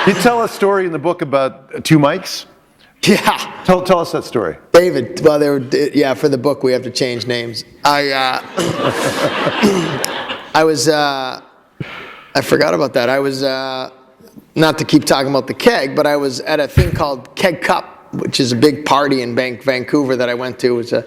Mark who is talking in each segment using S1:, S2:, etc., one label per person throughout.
S1: You tell a story in the book about two mics?
S2: Yeah.
S1: Tell us that story.
S2: David, well, yeah, for the book we have to change names. I forgot about that. I was, not to keep talking about the keg, but I was at a thing called Keg Cup, which is a big party in Vancouver that I went to. It was a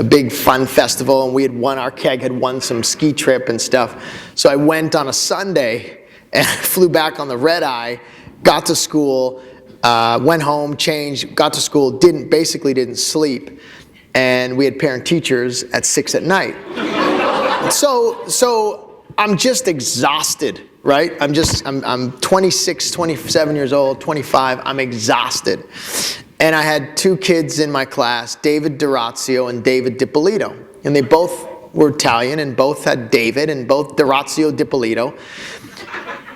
S2: big fun festival, and our keg had won some ski trip and stuff. So I went on a Sunday and flew back on the red eye, got to school, went home, changed, got to school, basically didn't sleep, and we had parent teachers at 6 at night. So I'm just exhausted, right? I'm 26, 27 years old, 25, I'm exhausted. And I had two kids in my class, David D'Orazio and David D'Ippolito. And they both were Italian and both had David and both D'Orazio D'Ippolito.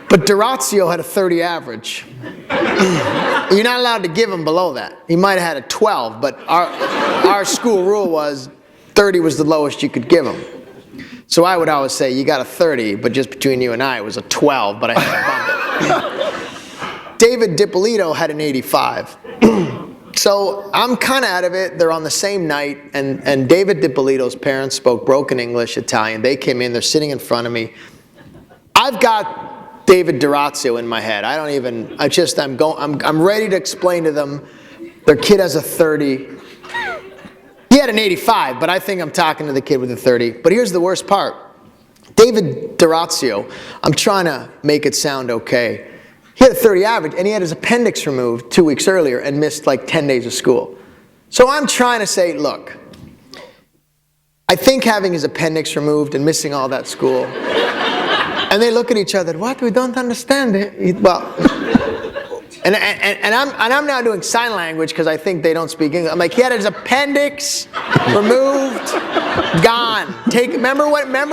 S2: But D'Orazio had a 30 average. You're not allowed to give him below that. He might have had a 12, but our school rule was 30 was the lowest you could give him. So I would always say, you got a 30, but just between you and I, it was a 12, but I had to bump it. David D'Ippolito had an 85. So I'm kind of out of it. They're on the same night, and David D'Ippolito's parents spoke broken English, Italian. They came in, they're sitting in front of me. I've got David D'Orazio in my head. I'm ready to explain to them, their kid has a 30. He had an 85, but I think I'm talking to the kid with a 30. But here's the worst part. David D'Orazio, I'm trying to make it sound okay. He had a 30 average, and he had his appendix removed 2 weeks earlier and missed like 10 days of school. So I'm trying to say, look, I think having his appendix removed and missing all that school, and they look at each other, what, we don't understand it. Well, and I'm now doing sign language because I think they don't speak English. I'm like, he had his appendix removed, gone. Remember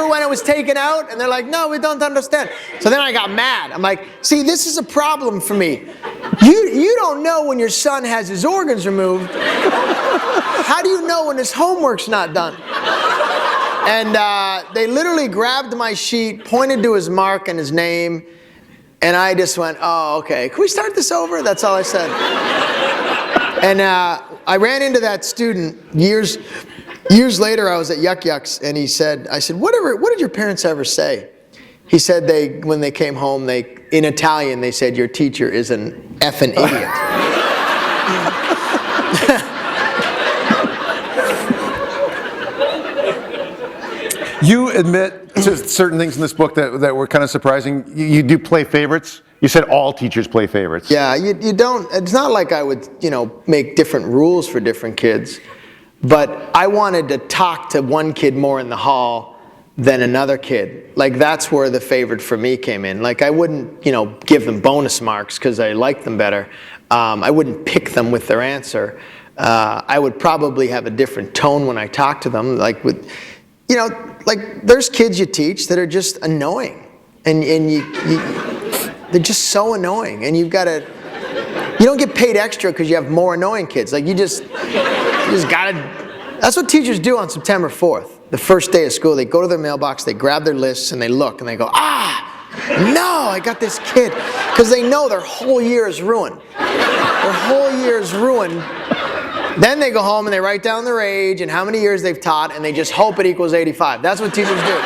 S2: when it was taken out? And they're like, no, we don't understand. So then I got mad. I'm like, see, this is a problem for me. You don't know when your son has his organs removed. How do you know when his homework's not done? And they literally grabbed my sheet, pointed to his mark and his name, and I just went, oh, okay. Can we start this over? That's all I said. And I ran into that student years later. I was at Yuck Yucks, and I said, what did your parents ever say? He said when they came home, in Italian, they said, your teacher is an effing idiot.
S1: You admit to certain things in this book that were kind of surprising. You do play favorites. You said all teachers play favorites.
S2: Yeah, you don't. It's not like I would, make different rules for different kids. But I wanted to talk to one kid more in the hall than another kid. Like, that's where the favorite for me came in. Like, I wouldn't, give them bonus marks because I liked them better. I wouldn't pick them with their answer. I would probably have a different tone when I talk to them. Like, there's kids you teach that are just annoying. And they're just so annoying. And you don't get paid extra because you have more annoying kids. Like, you just gotta, that's what teachers do on September 4th. The first day of school, they go to their mailbox, they grab their lists, and they look, and they go, no, I got this kid. Because they know their whole year is ruined. Their whole year is ruined. Then they go home and they write down their age and how many years they've taught, and they just hope it equals 85. That's what teachers do.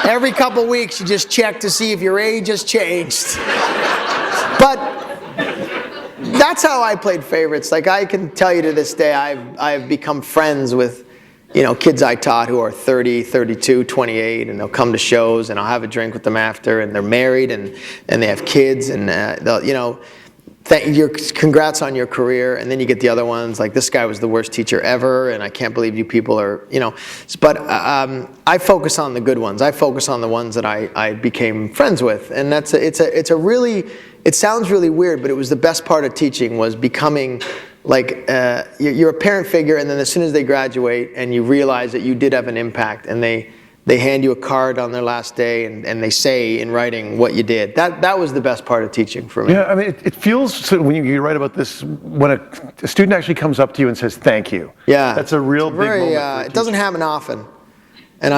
S2: Every couple weeks, you just check to see if your age has changed. But that's how I played favorites. Like, I can tell you to this day, I've become friends with, kids I taught who are 30, 32, 28, and they'll come to shows, and I'll have a drink with them after, and they're married, and they have kids, and they'll, congrats on your career. And then you get the other ones, like, this guy was the worst teacher ever, and I can't believe you people are, But I focus on the good ones. I focus on the ones that I became friends with. And it sounds really weird, but it was the best part of teaching, was becoming, like, you're a parent figure, and then as soon as they graduate and you realize that you did have an impact, and they hand you a card on their last day, and they say in writing what you did. That was the best part of teaching for me.
S1: Yeah, I mean, it feels, so when you write about this, when a student actually comes up to you and says thank you.
S2: Yeah.
S1: That's a real big moment.
S2: It doesn't happen often. And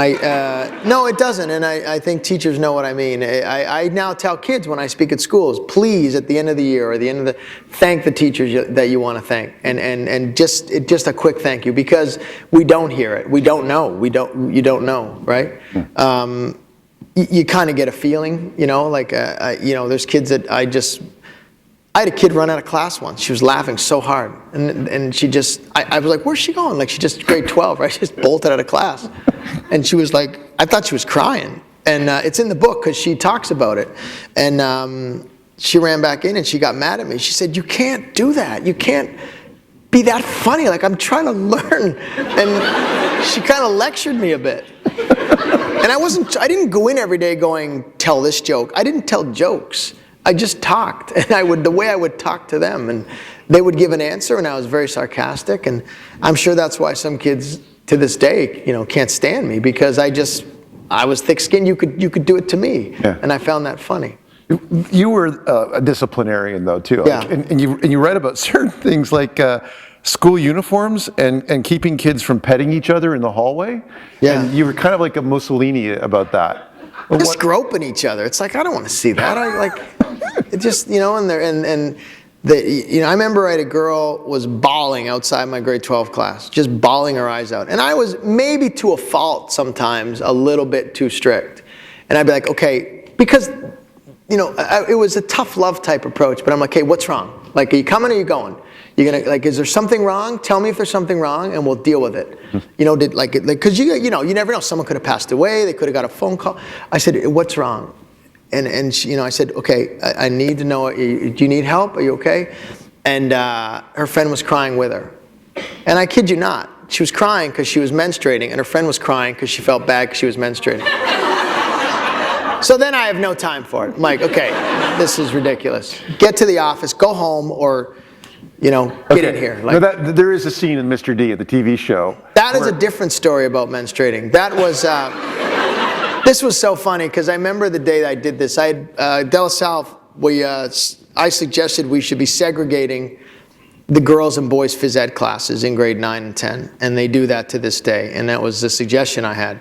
S2: no, it doesn't. And I think teachers know what I mean. I now tell kids when I speak at schools, please, at the end of the year or the end of the, thank the teachers that you want to thank. And just a quick thank you, because we don't hear it. We don't know. You don't know, right? You kind of get a feeling, like, there's kids that I had a kid run out of class once. She was laughing so hard. And she just, I was like, where's she going? Like, she just grade 12, right? She just bolted out of class. And she was like, I thought she was crying. And it's in the book because she talks about it. And she ran back in and she got mad at me. She said, you can't do that. You can't be that funny. Like, I'm trying to learn. And she kind of lectured me a bit. And I didn't go in every day going, tell this joke. I didn't tell jokes. I just talked, and the way I would talk to them, and they would give an answer, and I was very sarcastic, and I'm sure that's why some kids to this day, can't stand me, because I was thick-skinned. You could do it to me, and I found that funny.
S1: You were a disciplinarian though too,
S2: Yeah.
S1: and you read about certain things like school uniforms and keeping kids from petting each other in the hallway.
S2: Yeah.
S1: And you were kind of like a Mussolini about that.
S2: Just groping each other. It's like, I don't want to see that. It just, I remember I had a girl was bawling outside my grade 12 class, just bawling her eyes out. And I was maybe to a fault sometimes a little bit too strict. And I'd be like, okay, because, it was a tough love type approach, but I'm like, okay, what's wrong? Like, are you coming or are you going? You're gonna, like, is there something wrong? Tell me if there's something wrong, and we'll deal with it. Because you never know. Someone could have passed away. They could have got a phone call. I said, what's wrong? And she, I said, okay, I need to know. Do you need help? Are you okay? And her friend was crying with her. And I kid you not, she was crying because she was menstruating, and her friend was crying because she felt bad because she was menstruating. So then I have no time for it. I'm like, okay, this is ridiculous. Get to the office, go home, or get in here. Like,
S1: No, there is a scene in Mr. D at the TV show.
S2: That is a different story about menstruating. That was, this was so funny because I remember the day that I did this. I had, De La Salle, I suggested we should be segregating the girls and boys phys ed classes in grade 9 and 10. And they do that to this day. And that was the suggestion I had.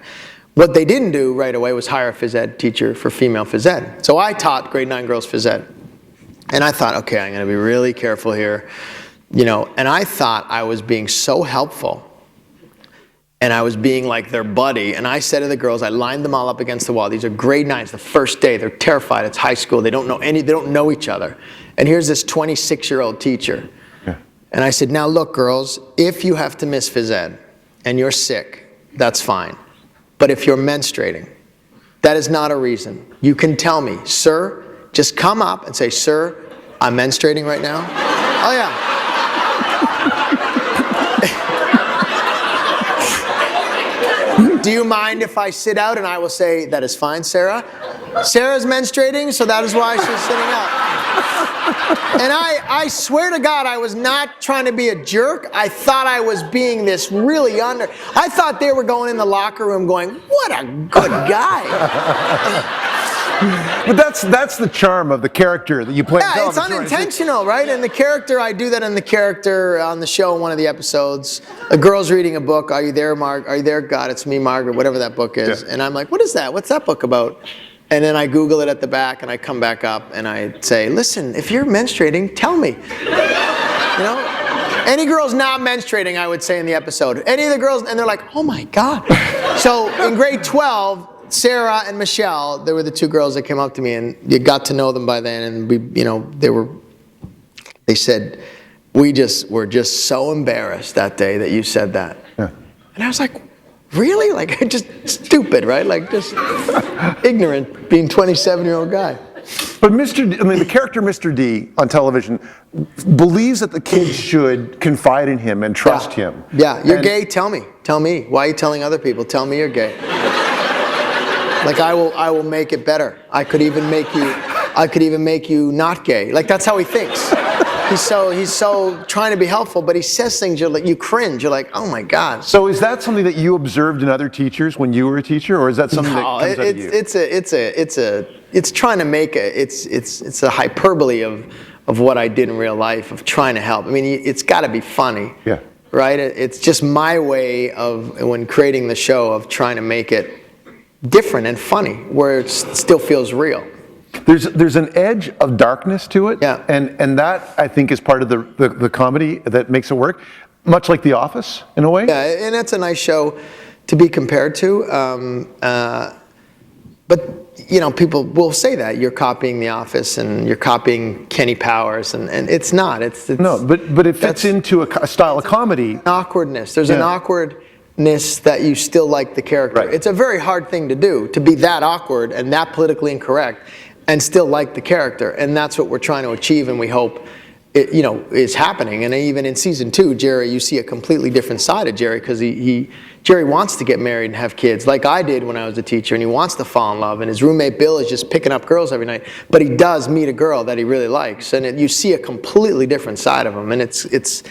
S2: What they didn't do right away was hire a phys ed teacher for female phys ed. So I taught grade 9 girls phys ed. And I thought, okay, I'm going to be really careful here, and I thought I was being so helpful, and I was being like their buddy, and I said to the girls, I lined them all up against the wall. These are grade 9s, the first day. They're terrified. It's high school. They don't know each other. And here's this 26-year-old teacher. Yeah. And I said, now look, girls, if you have to miss phys ed and you're sick, that's fine. But if you're menstruating, that is not a reason. You can tell me, sir, just come up and say, sir, I'm menstruating right now. Oh, yeah. Do you mind if I sit out? And I will say, that is fine, Sarah. Sarah's menstruating, so that is why she's sitting out. And I swear to God, I was not trying to be a jerk. I thought I was being this really I thought they were going in the locker room going, what a good guy.
S1: But that's the charm of the character that you play.
S2: Yeah, it's unintentional, right? And the character, I do that in the character on the show, one of the episodes. A girl's reading a book. Are you there, Are you there, God? It's me, Margaret, whatever that book is. Yeah. And I'm like, what is that? What's that book about? And then I Google it at the back, and I come back up, and I say, listen, if you're menstruating, tell me. Any girls not menstruating, I would say in the episode. Any of the girls, and they're like, oh my God. So in grade 12, Sarah and Michelle, they were the two girls that came up to me, and you got to know them by then, and they said, we were just so embarrassed that day that you said that. Yeah. And I was like, really? Like, just stupid, right? Like, just ignorant, being 27-year-old guy.
S1: But the character Mr. D on television believes that the kids should confide in him and trust him.
S2: Yeah, you're gay, tell me. Tell me. Why are you telling other people? Tell me you're gay. Like, I will make it better. I could even make you not gay. Like, that's how he thinks. He's so trying to be helpful, but he says things you cringe. You're like, oh my God.
S1: So is that something that you observed in other teachers when you were a teacher, or is that something that comes out of you?
S2: It's trying to make it's a hyperbole of what I did in real life of trying to help. I mean, it's got to be funny.
S1: Yeah.
S2: right? It's just my way of, when creating the show, of trying to make it different and funny, where it still feels real.
S1: There's an edge of darkness to it,
S2: Yeah.
S1: and that, I think, is part of the comedy that makes it work, much like The Office, in a way.
S2: Yeah, and it's a nice show to be compared to. But people will say that you're copying The Office and you're copying Kenny Powers, and it's not. It's
S1: No, but it fits into a style of comedy.
S2: Awkwardness. There's an awkwardness that you still like the character.
S1: Right.
S2: It's a very hard thing to do, to be that awkward and that politically incorrect and still like the character. And that's what we're trying to achieve, and we hope it, is happening. And even in season 2, Gerry, you see a completely different side of Gerry, because Gerry wants to get married and have kids, like I did when I was a teacher, and he wants to fall in love. And his roommate Bill is just picking up girls every night, but he does meet a girl that he really likes, and you see a completely different side of him. And it's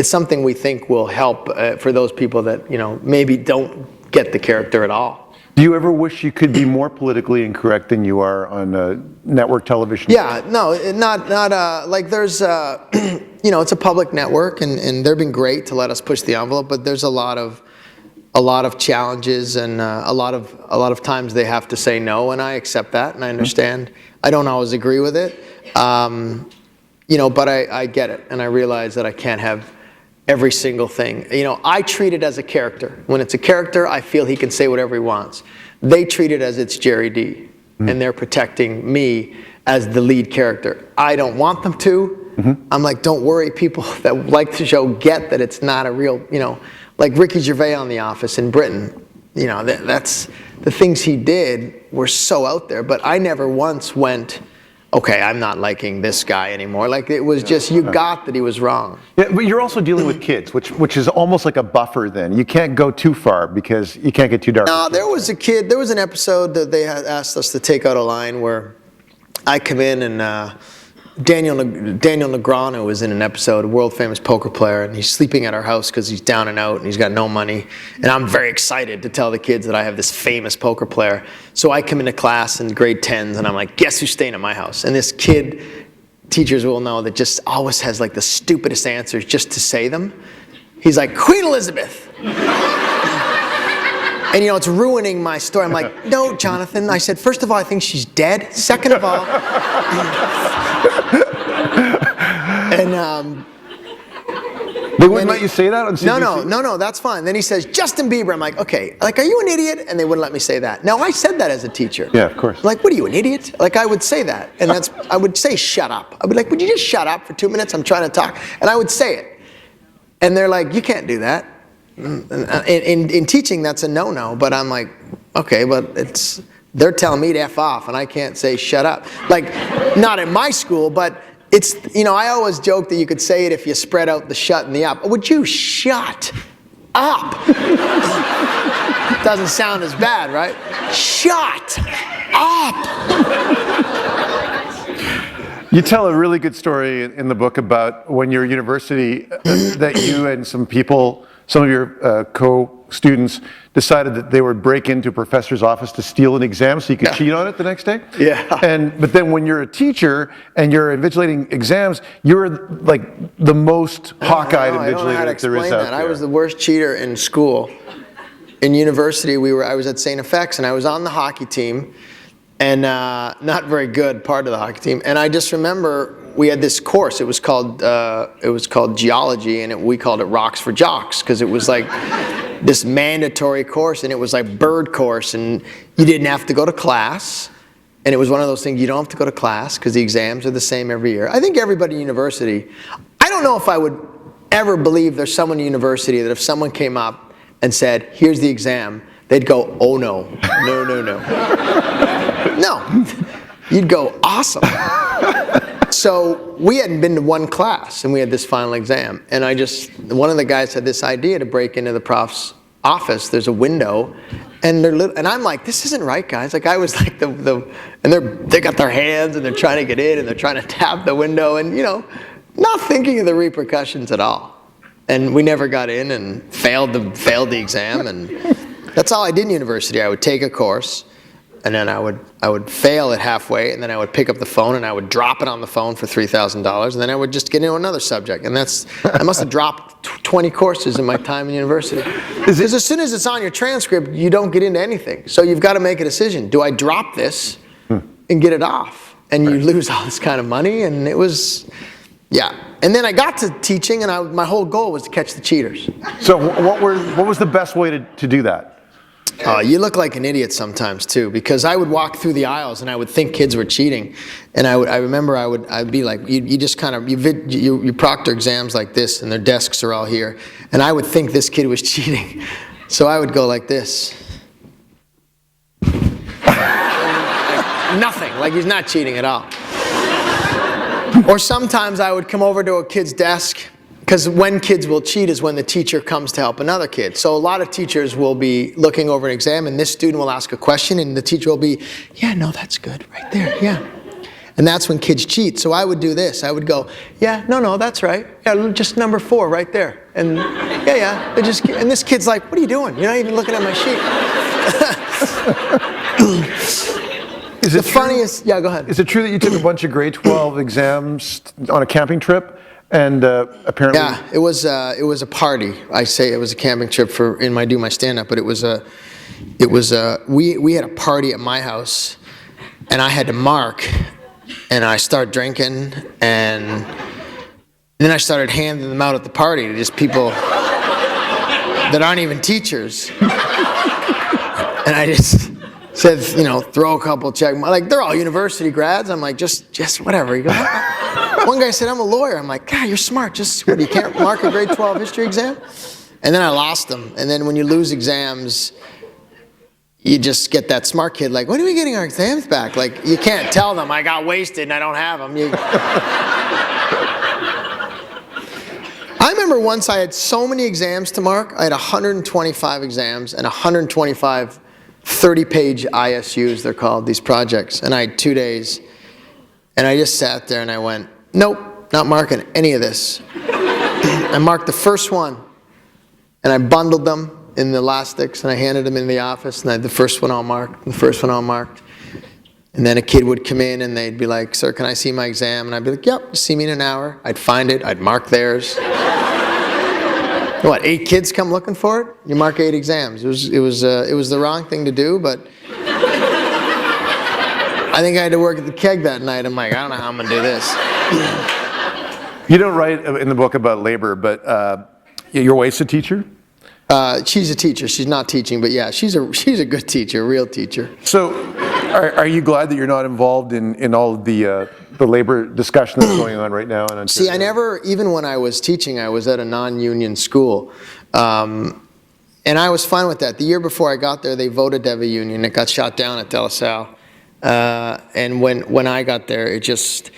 S2: something we think will help for those people that maybe don't get the character at all.
S1: Do you ever wish you could be more politically incorrect than you are on network television?
S2: Yeah, no, not like there's, it's a public network, and they've been great to let us push the envelope, but there's a lot of challenges, and a lot of times they have to say no, and I accept that, and I understand. I don't always agree with it, but I get it, and I realize that I can't have every single thing. I treat it as a character. When it's a character, I feel he can say whatever he wants. They treat it as it's Gerry Dee, and they're protecting me as the lead character. I don't want them to. I'm like, don't worry, people that like the show get that it's not a real, like Ricky Gervais on The Office in Britain. That's the things he did were so out there, but I never once went, okay, I'm not liking this guy anymore. Like, it was just, you got that he was wrong.
S1: Yeah, but you're also dealing with kids, which is almost like a buffer then. You can't go too far because you can't get too dark.
S2: No, there was an episode that they had asked us to take out a line where I come in, and Daniel Negreanu was in an episode, a world famous poker player, and he's sleeping at our house because he's down and out and he's got no money. And I'm very excited to tell the kids that I have this famous poker player. So I come into class in grade 10s, and I'm like, guess who's staying at my house? And this kid, teachers will know, that just always has like the stupidest answers just to say them. He's like, Queen Elizabeth. And it's ruining my story. I'm like, no, Jonathan. I said, first of all, I think she's dead. Second of all, and
S1: they wouldn't let you say that on CBC?
S2: No, that's fine. Then he says, Justin Bieber. I'm like, okay, like, are you an idiot? And they wouldn't let me say that. Now, I said that as a teacher.
S1: Yeah, of course.
S2: Like, what are you, an idiot? Like, I would say that. And I would say, shut up. I'd be like, would you just shut up for 2 minutes? I'm trying to talk. And I would say it. And they're like, you can't do that. In teaching, that's a no-no. But I'm like, okay, but they're telling me to F off, and I can't say shut up. Like, not in my school, but it's, I always joke that you could say it if you spread out the shut and the up. Would you shut up? Doesn't sound as bad, right? Shut up.
S1: You tell a really good story in the book about when you're at university that you and some of your co-students decided that they would break into a professor's office to steal an exam so you could cheat on it the next day.
S2: Yeah.
S1: But then when you're a teacher and you're invigilating exams, you're like the most hawk-eyed invigilator that there is out there.
S2: I was the worst cheater in school. In university, I was at St. FX, and I was on the hockey team, and not very good part of the hockey team. And I just remember we had this course. It was called geology, and we called it Rocks for Jocks, because it was like this mandatory course, and it was like bird course, and you didn't have to go to class. And it was one of those things, you don't have to go to class because the exams are the same every year. I think everybody in university, I don't know if I would ever believe there's someone in university that if someone came up and said, here's the exam, they'd go, oh no, no, no, no. No, you'd go, awesome. So we hadn't been to one class, and we had this final exam. And one of the guys had this idea to break into the prof's office. There's a window, and and I'm like, this isn't right, guys. Like, I was like and they got their hands, and they're trying to get in, and they're trying to tap the window, and not thinking of the repercussions at all. And we never got in, and failed the exam, and that's all I did in university. I would take a course, and then I would fail at halfway, and then I would pick up the phone and I would drop it on the phone for $3,000, and then I would just get into another subject. And I must have dropped 20 courses in my time in university. Because as soon as it's on your transcript, you don't get into anything. So you've got to make a decision. Do I drop this and get it off? And you lose all this kind of money, and it was, yeah. And then I got to teaching, and my whole goal was to catch the cheaters.
S1: So what was the best way to do that?
S2: You look like an idiot sometimes too, because I would walk through the aisles and I would think kids were cheating, and I remember I'd be like, you just kind of you proctor exams like this, and their desks are all here, and I would think this kid was cheating, so I would go like this, nothing, like he's not cheating at all. Or sometimes I would come over to a kid's desk. Because when kids will cheat is when the teacher comes to help another kid. So a lot of teachers will be looking over an exam, and this student will ask a question, and the teacher will be, yeah, no, that's good, right there, yeah. And that's when kids cheat. So I would do this. I would go, yeah, no, that's right. Yeah, just number 4 right there. And yeah, and this kid's like, what are you doing? You're not even looking at my sheet.
S1: Is it
S2: funniest, yeah, go ahead.
S1: Is it true that you took a bunch of grade 12 exams on a camping trip? And apparently,
S2: yeah, it was a party. I say it was a camping trip I do my stand-up, but we had a party at my house, and I had to mark, and I started drinking, and then I started handing them out at the party to just people that aren't even teachers, and I just said, throw a couple check, like they're all university grads. I'm like, just whatever. He goes, one guy said, I'm a lawyer. I'm like, God, you're smart. You can't mark a grade 12 history exam? And then I lost them. And then when you lose exams, you just get that smart kid like, when are we getting our exams back? Like, you can't tell them I got wasted and I don't have them. I remember once I had so many exams to mark. I had 125 exams and 125 30-page ISUs, they're called, these projects. And I had 2 days. And I just sat there and I went, nope, not marking any of this. I marked the first one, and I bundled them in the elastics, and I handed them in the office, and I had the first one all marked, and the first one all marked. And then a kid would come in, and they'd be like, sir, can I see my exam? And I'd be like, yep, see me in an hour. I'd find it, I'd mark theirs. What, 8 kids come looking for it? You mark 8 exams. It was the wrong thing to do, but I think I had to work at the keg that night. I'm like, I don't know how I'm going to do this.
S1: You don't write in the book about labor, but your wife's a teacher?
S2: She's a teacher. She's not teaching, but yeah, she's a good teacher, a real teacher.
S1: So are you glad that you're not involved in all of the labor discussion that's going on right now in Ontario?
S2: See, I never, even when I was teaching, I was at a non-union school. And I was fine with that. The year before I got there, they voted to have a union. It got shot down at De La Salle. And when I got there, it just,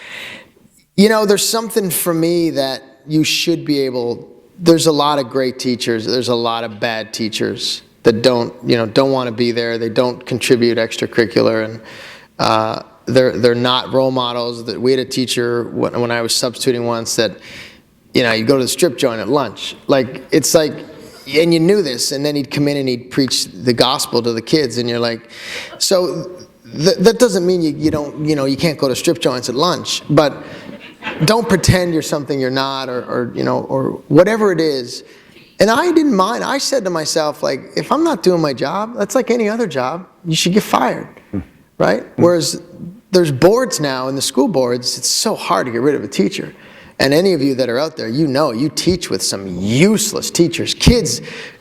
S2: there's something for me that you should be able, there's a lot of great teachers, there's a lot of bad teachers that don't want to be there, they don't contribute extracurricular, and they're not role models. That we had a teacher when I was substituting once that, you go to the strip joint at lunch, it's like, and you knew this, and then he'd come in and he'd preach the gospel to the kids, and you're like, so that doesn't mean you don't, you can't go to strip joints at lunch, but don't pretend you're something you're not, or whatever it is. And I didn't mind. I said to myself, like, if I'm not doing my job, that's like any other job. You should get fired, right? Whereas there's boards now in the school boards. It's so hard to get rid of a teacher. And any of you that are out there, you teach with some useless teachers.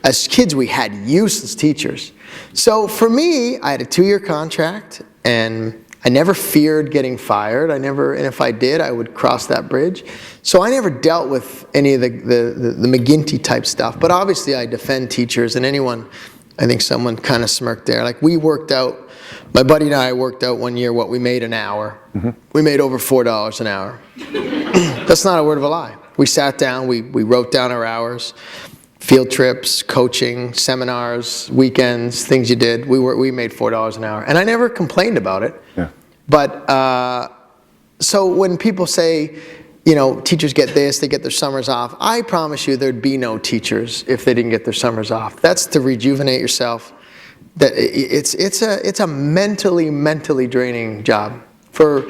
S2: As kids, we had useless teachers. So for me, I had a 2-year contract, and I never feared getting fired. And if I did, I would cross that bridge. So I never dealt with any of the McGinty type stuff. But obviously, I defend teachers, and anyone. I think someone kind of smirked there. Like, we worked out. My buddy and I worked out one year what we made an hour. Mm-hmm. We made over $4 an hour. That's not a word of a lie. We sat down, we wrote down our hours, field trips, coaching, seminars, weekends, things you did. We made $4 an hour, and I never complained about it.
S1: Yeah.
S2: But so when people say, teachers get this, they get their summers off, I promise you there'd be no teachers if they didn't get their summers off. That's to rejuvenate yourself. that it's a mentally draining job for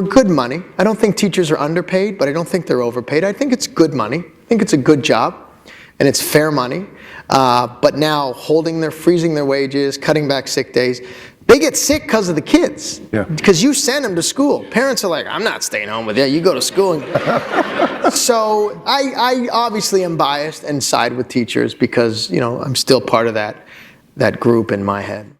S2: good money. I don't think teachers are underpaid, but I don't think they're overpaid. I think it's good money. I think it's a good job, and it's fair money. But now freezing their wages, cutting back sick days. They get sick because of the kids.
S1: Yeah.
S2: Because you send them to school. Parents are like, I'm not staying home with you. You go to school. So I obviously am biased and side with teachers because, I'm still part of that group in my head.